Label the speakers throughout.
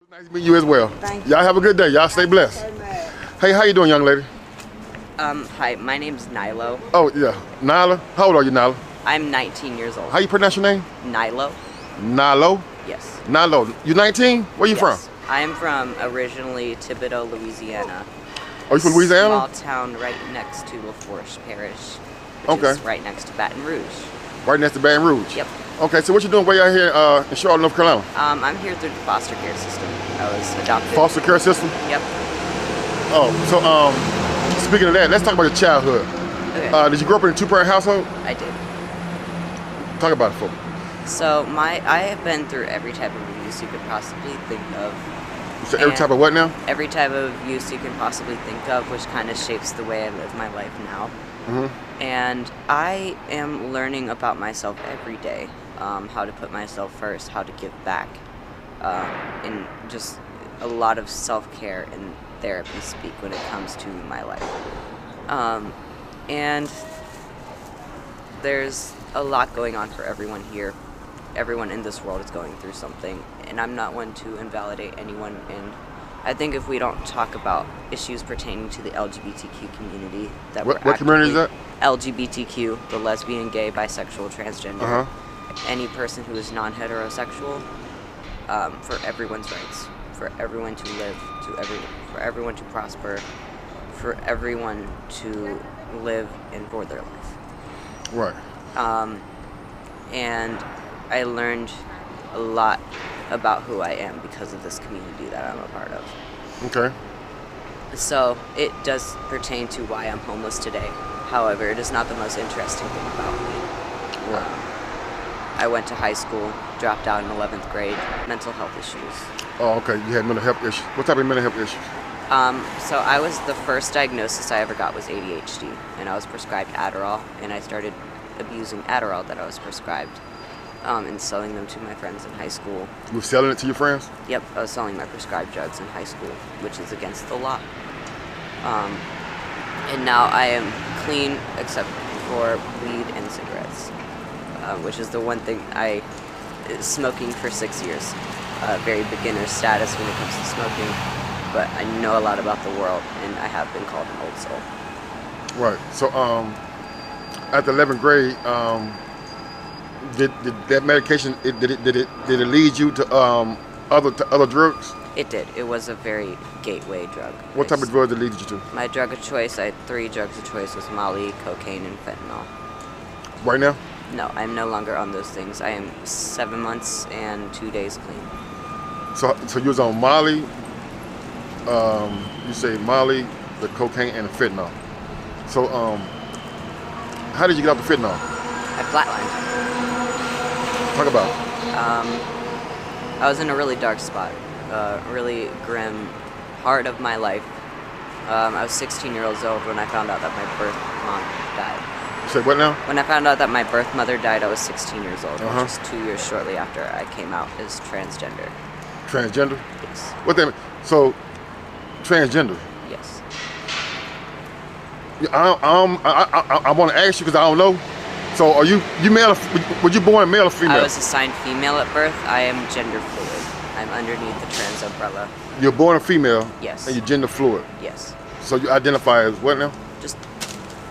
Speaker 1: Nice meeting you as well.
Speaker 2: Thank you.
Speaker 1: Y'all have a good day. Y'all stay blessed. Hey, how you doing, young lady?
Speaker 3: Hi, my name's Nilo.
Speaker 1: Oh, yeah. Nyla? How old are you, Nyla?
Speaker 3: I'm 19 years old.
Speaker 1: How you pronounce your name?
Speaker 3: Nilo?
Speaker 1: Nilo?
Speaker 3: Yes.
Speaker 1: Nilo. You 19? Where you
Speaker 3: Yes.
Speaker 1: from?
Speaker 3: I am from originally Thibodaux, Louisiana.
Speaker 1: Are you from Louisiana?
Speaker 3: Small town right next to LaFourche Parish, which
Speaker 1: Okay.
Speaker 3: is right next to Baton Rouge.
Speaker 1: Right next to Baton Rouge?
Speaker 3: Yep.
Speaker 1: Okay, so what you doing way out here in Charlotte, North Carolina?
Speaker 3: I'm here through the foster care system. I was adopted.
Speaker 1: Foster care system?
Speaker 3: Yep.
Speaker 1: Oh, so speaking of that, let's talk about your childhood.
Speaker 3: Okay.
Speaker 1: Did you grow up in a two-parent household?
Speaker 3: I did.
Speaker 1: Talk about it for me.
Speaker 3: So I have been through every type of abuse you could possibly think of.
Speaker 1: So every type of what now?
Speaker 3: Every type of abuse you can possibly think of, which kind of shapes the way I live my life now.
Speaker 1: Mm-hmm.
Speaker 3: And I am learning about myself every day, how to put myself first, how to give back, and just a lot of self-care and therapy speak when it comes to my life. And there's a lot going on for everyone here. Everyone in this world is going through something, and I'm not one to invalidate anyone. And I think if we don't talk about issues pertaining to the LGBTQ community, that
Speaker 1: What community is that?
Speaker 3: LGBTQ, the lesbian, gay, bisexual, transgender,
Speaker 1: Uh-huh.
Speaker 3: any person who is non-heterosexual, for everyone's rights, for everyone to live, for everyone to prosper, for everyone to live and for their life.
Speaker 1: Right.
Speaker 3: And I learned a lot about who I am because of this community that I'm a part of.
Speaker 1: Okay.
Speaker 3: So it does pertain to why I'm homeless today. However, it is not the most interesting thing about me.
Speaker 1: Right.
Speaker 3: I went to high school, dropped out in 11th grade, mental health issues.
Speaker 1: Oh, okay. You had mental health issues. What type of mental health issues?
Speaker 3: So I was, the first diagnosis I ever got was ADHD, and I was prescribed Adderall, and I started abusing Adderall that I was prescribed, and selling them to my friends in high school.
Speaker 1: You were selling it to your friends?
Speaker 3: Yep, I was selling my prescribed drugs in high school, which is against the law. And now I am clean except for weed and cigarettes, which is the one thing smoking for 6 years. Very beginner status when it comes to smoking, but I know a lot about the world, and I have been called an old soul.
Speaker 1: Right. So, at the 11th grade, did that medication did it lead you to other drugs?
Speaker 3: It did. It was a very gateway drug.
Speaker 1: What type of drug did it lead you to?
Speaker 3: My drug of choice, I had 3 drugs of choice, was Molly, cocaine, and fentanyl.
Speaker 1: Right now?
Speaker 3: No, I'm no longer on those things. I am 7 months and 2 days clean.
Speaker 1: So you was on Molly. You say Molly, the cocaine, and the fentanyl. So how did you get off the fentanyl?
Speaker 3: I flatlined.
Speaker 1: Talk about it.
Speaker 3: I was in a really dark spot, really grim part of my life. I was 16 years old when I found out that my birth mom died.
Speaker 1: You say what now?
Speaker 3: When I found out that my birth mother died, I was 16 years old,
Speaker 1: Uh-huh.
Speaker 3: which was 2 years shortly after I came out as transgender.
Speaker 1: Transgender?
Speaker 3: Yes.
Speaker 1: What that mean? So transgender.
Speaker 3: Yes.
Speaker 1: I want to ask you because I don't know. So are you male? Were you born male or female?
Speaker 3: I was assigned female at birth. I am gender fluid. I'm underneath the trans umbrella.
Speaker 1: You're born a female.
Speaker 3: Yes.
Speaker 1: And you're gender fluid.
Speaker 3: Yes.
Speaker 1: So you identify as what now?
Speaker 3: Just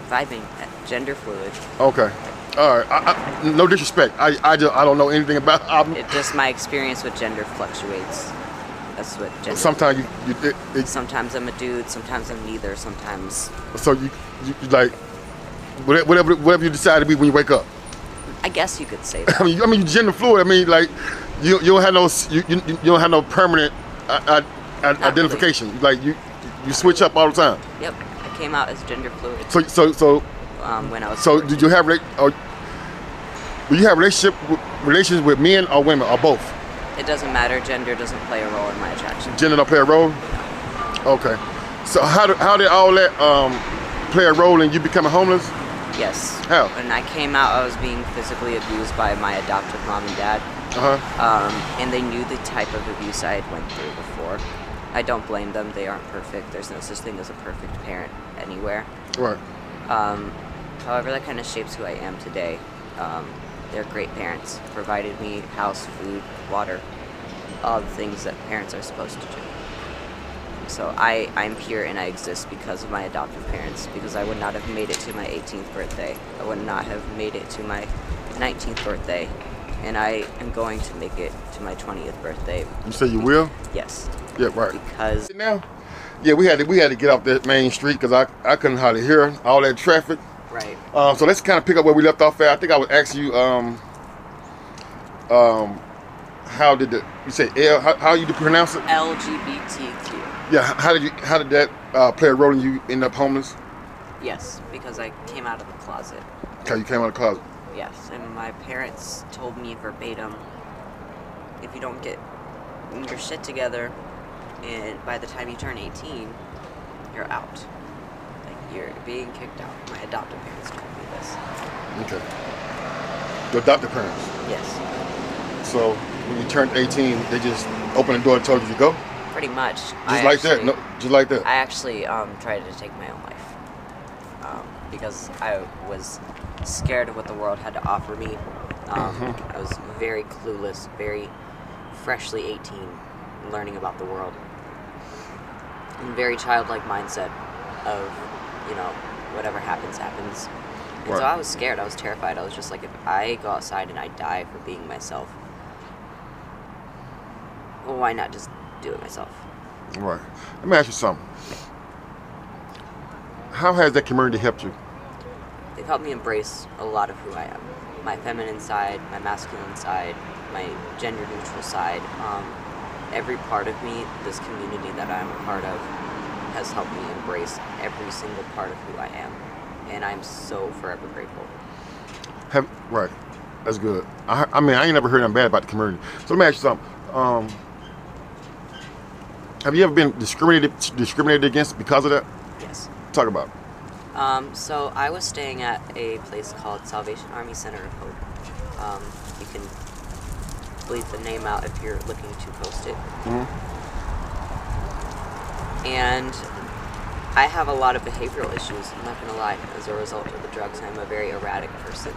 Speaker 3: vibing. Gender fluid.
Speaker 1: Okay. All right. No disrespect. I don't know anything about.
Speaker 3: It just my experience with gender fluctuates. That's what gender.
Speaker 1: Sometimes
Speaker 3: Sometimes I'm a dude. Sometimes I'm neither. Sometimes.
Speaker 1: So you like whatever you decide to be when you wake up.
Speaker 3: I guess you could say that.
Speaker 1: I mean you're gender fluid. I mean like you don't have no you don't have no permanent identification.
Speaker 3: Really.
Speaker 1: Like you switch up all the time.
Speaker 3: Yep. I came out as gender fluid.
Speaker 1: So
Speaker 3: when I was.
Speaker 1: So
Speaker 3: 14.
Speaker 1: did you have do you have relations with men or women or both?
Speaker 3: It doesn't matter. Gender doesn't play a role in my attraction.
Speaker 1: Gender don't play a role? Okay. So how did all that play a role in you becoming homeless?
Speaker 3: Yes.
Speaker 1: How?
Speaker 3: When I came out, I was being physically abused by my adoptive mom and dad.
Speaker 1: Uh-huh.
Speaker 3: And they knew the type of abuse I had went through before. I don't blame them. They aren't perfect. There's no such thing as a perfect parent anywhere.
Speaker 1: Right.
Speaker 3: However, that kind of shapes who I am today. They're great parents. Provided me house, food, water, all the things that parents are supposed to do. So I'm here and I exist because of my adoptive parents, because I would not have made it to my 18th birthday. I would not have made it to my 19th birthday, and I am going to make it to my 20th birthday.
Speaker 1: You say you will?
Speaker 3: Yes.
Speaker 1: Yeah, right.
Speaker 3: Because
Speaker 1: now, yeah, we had to get off that main street because I couldn't hardly hear all that traffic.
Speaker 3: right.
Speaker 1: So let's kind of pick up where we left off at. I think I would ask you, how did you say L? How you pronounce it?
Speaker 3: LGBTQ.
Speaker 1: Yeah. How did that play a role in you end up homeless?
Speaker 3: Yes, because I came out of the closet.
Speaker 1: Okay, you came out of the closet.
Speaker 3: Yes, and my parents told me verbatim, if you don't get your shit together, and by the time you turn 18, you're out. Like, you're being kicked out. My adoptive parents told me this.
Speaker 1: Okay. Your adoptive parents.
Speaker 3: Yes.
Speaker 1: So when you turned 18, they just opened the door and told you to go?
Speaker 3: Pretty much.
Speaker 1: Just like that? No, just like that?
Speaker 3: I actually tried to take my own life. Because I was scared of what the world had to offer me. I was very clueless, very freshly 18, learning about the world. And very childlike mindset of, whatever happens, happens. And
Speaker 1: Right.
Speaker 3: so I was scared, I was terrified. I was just like, if I go outside and I die for being myself, well, why not just do it myself?
Speaker 1: Right. Let me ask you something. How has that community helped you?
Speaker 3: They've helped me embrace a lot of who I am. My feminine side, my masculine side, my gender neutral side. Every part of me, this community that I'm a part of, has helped me embrace every single part of who I am. And I'm so forever grateful.
Speaker 1: Right. That's good. I mean, I ain't never heard anything bad about the community. So let me ask you something. Have you ever been discriminated against because of that?
Speaker 3: Yes.
Speaker 1: Talk about it.
Speaker 3: So I was staying at a place called Salvation Army Center of Hope. You can bleep the name out if you're looking to post it.
Speaker 1: Mm-hmm.
Speaker 3: And I have a lot of behavioral issues, I'm not going to lie, as a result of the drugs. I'm a very erratic person.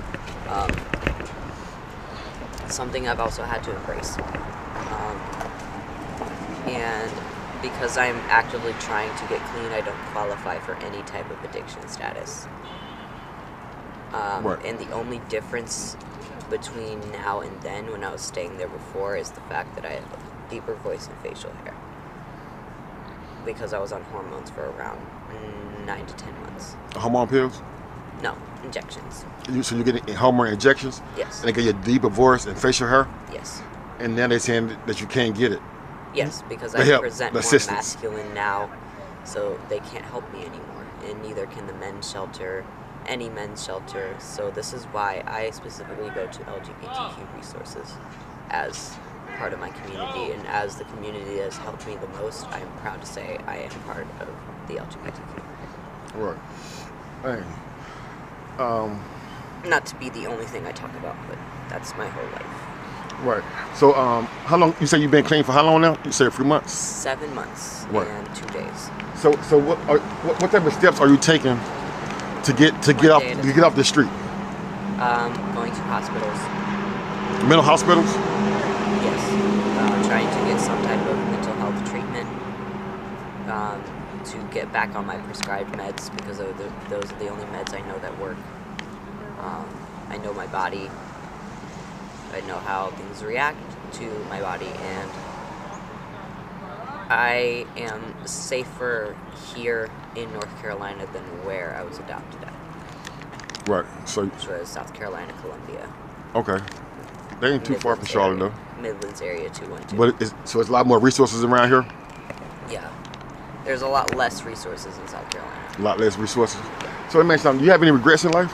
Speaker 3: Something I've also had to embrace. And because I'm actively trying to get clean, I don't qualify for any type of addiction status.
Speaker 1: Right.
Speaker 3: And the only difference between now and then, when I was staying there before, is the fact that I have a deeper voice and facial hair. Because I was on hormones for around 9 to 10 months.
Speaker 1: Hormone pills?
Speaker 3: No, injections.
Speaker 1: So you're getting hormone injections?
Speaker 3: Yes.
Speaker 1: And they get you a deeper voice and facial hair?
Speaker 3: Yes.
Speaker 1: And now they're saying that you can't get it.
Speaker 3: Yes, because
Speaker 1: The
Speaker 3: I
Speaker 1: help,
Speaker 3: present
Speaker 1: the
Speaker 3: more
Speaker 1: assistance.
Speaker 3: masculine now, so they can't help me anymore, and neither can the men's shelter, any men's shelter. So this is why I specifically go to LGBTQ resources as part of my community, and as the community that has helped me the most, I am proud to say I am part of the LGBTQ.
Speaker 1: Right. Hey.
Speaker 3: Not to be the only thing I talk about, but that's my whole life.
Speaker 1: Right. So, how long? You say you've been clean for how long now? You said a few months.
Speaker 3: 7 months
Speaker 1: Right.
Speaker 3: and 2 days.
Speaker 1: So what type of steps are you taking to get off the street?
Speaker 3: Going to hospitals.
Speaker 1: Mental hospitals?
Speaker 3: Yes. Trying to get some type of mental health treatment. To get back on my prescribed meds, because those are the only meds I know that work. I know my body. I know how things react to my body, and I am safer here in North Carolina than where I was adopted at,
Speaker 1: Right. So,
Speaker 3: which was South Carolina, Columbia.
Speaker 1: okay. They ain't too far from Charlotte though.
Speaker 3: Midlands area 212.
Speaker 1: But it's a lot more resources around here.
Speaker 3: Yeah. There's a lot less resources in South Carolina.
Speaker 1: A lot less resources. So let me ask you something. Do you have any regrets in life?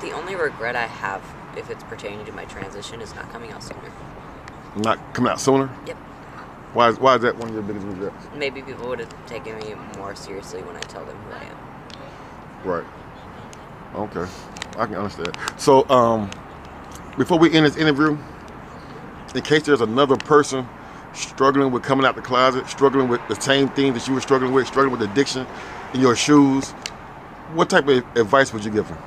Speaker 3: The only regret I have, if it's pertaining to my transition, is not coming out sooner.
Speaker 1: Not coming out sooner?
Speaker 3: Yep.
Speaker 1: Why is that one of your biggest regrets?
Speaker 3: Maybe people would have taken me more seriously when I tell them who I am.
Speaker 1: Right. Okay. I can understand. So, before we end this interview, in case there's another person struggling with coming out the closet, struggling with the same things that you were struggling with addiction, in your shoes, what type of advice would you give them?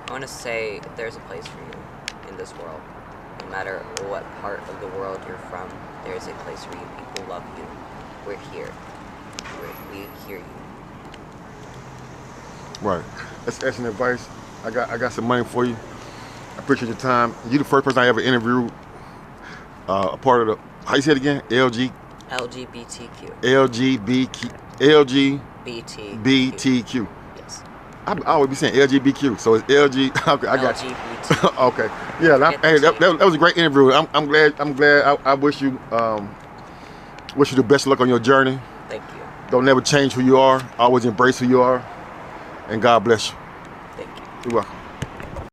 Speaker 3: I want to say there's a place for you in this world. No matter what part of the world you're from, There is a place for you. People love you. We're here. We hear you.
Speaker 1: Right. That's excellent advice. I got some money for you. I appreciate your time. You the first person I ever interviewed. A part of the, how you say it again?
Speaker 3: LGBTQ.
Speaker 1: LGBTQ.
Speaker 3: Yes.
Speaker 1: I always be saying LGBTQ, so it's LG. Okay, I got you.
Speaker 3: LGBT.
Speaker 1: Okay, yeah. That was a great interview. I'm glad. I wish you the best of luck on your journey.
Speaker 3: Thank you.
Speaker 1: Don't never change who you are. Always embrace who you are, and God bless you.
Speaker 3: Thank you.
Speaker 1: You're welcome.